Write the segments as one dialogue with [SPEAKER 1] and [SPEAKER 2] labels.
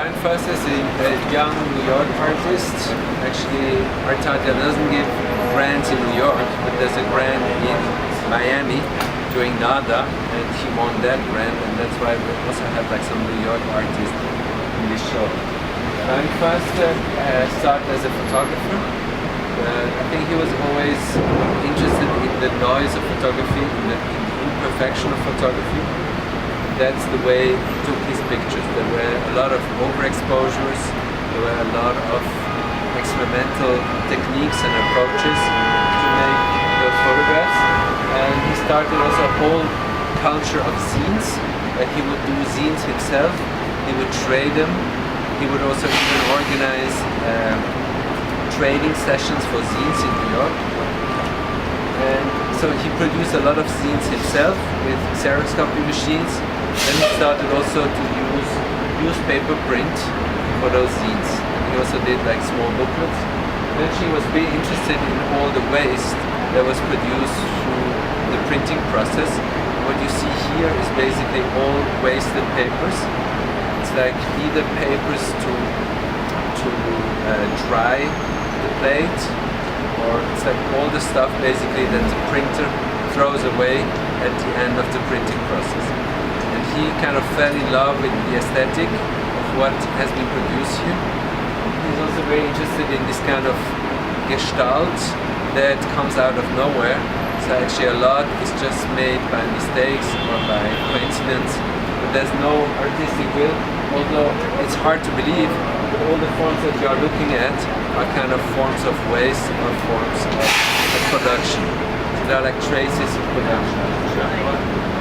[SPEAKER 1] Ryan Foerster is a young New York artist. Actually, Artadia doesn't give grants in New York, but there's a grant in Miami during NADA, and he won that grant, and that's why we also have like some New York artists in this show. Ryan Foerster started as a photographer. I think he was always interested in the noise of photography, in the imperfection of photography. That's the way he took his pictures. There were a lot of overexposures, there were a lot of experimental techniques and approaches to make those photographs. And he started also a whole culture of zines. He would do zines himself, he would trade them, he would also even organize trading sessions for zines in New York. And so he produced a lot of zines himself with xeroscopy machines. Then he started also to use newspaper print for those zines. He also did like small booklets. Then she was really interested in all the waste that was produced through the printing process. What you see here is basically all wasted papers. It's like either papers to dry the plate, or it's like all the stuff basically that the printer throws away at the end of the printing process. And he kind of fell in love with the aesthetic of what has been produced here. He's also very interested in this kind of gestalt that comes out of nowhere. So actually a lot is just made by mistakes or by coincidence, but there's no artistic will, although it's hard to believe that all the forms that you are looking at are kind of forms of waste or forms of production. So they are like traces of production.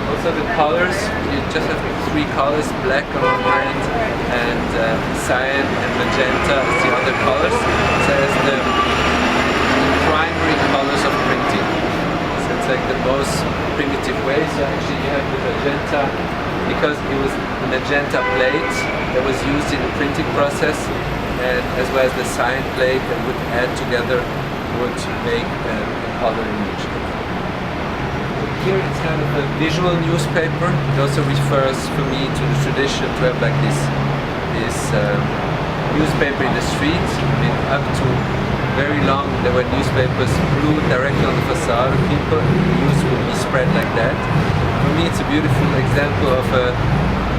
[SPEAKER 1] Also the colors, you just have three colors, black on one hand and cyan and magenta as the other colors. So as the primary colors of printing. So it's like the most primitive way. So actually you have the magenta, because it was the magenta plate that was used in the printing process, and as well as the cyan plate that would add together would make a color image. Here it's kind of a visual newspaper. It also refers for me to the tradition to have like this newspaper in the street. I mean, up to very long there were newspapers glued directly on the facade. People, the news would be spread like that. For me it's a beautiful example of a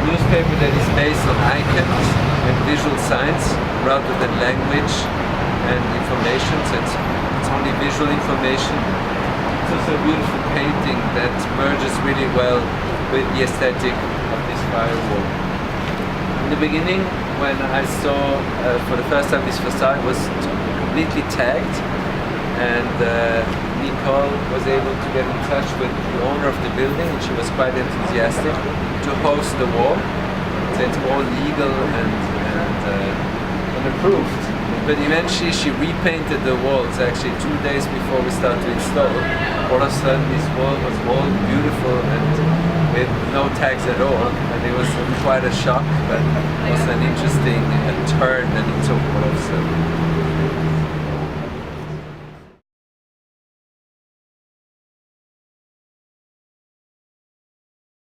[SPEAKER 1] newspaper that is based on icons and visual signs rather than language and information. So it's only visual information. It's also a beautiful painting that merges really well with the aesthetic of this firewall. In the beginning, when I saw for the first time this facade, it was completely tagged, and Nicole was able to get in touch with the owner of the building, and she was quite enthusiastic to host the wall. So it's all legal and approved. But eventually she repainted the walls. Actually 2 days before we started to install, all of a sudden this wall was all beautiful and with no tags at all, and it was quite a shock, but also an interesting turn that it took all of a sudden.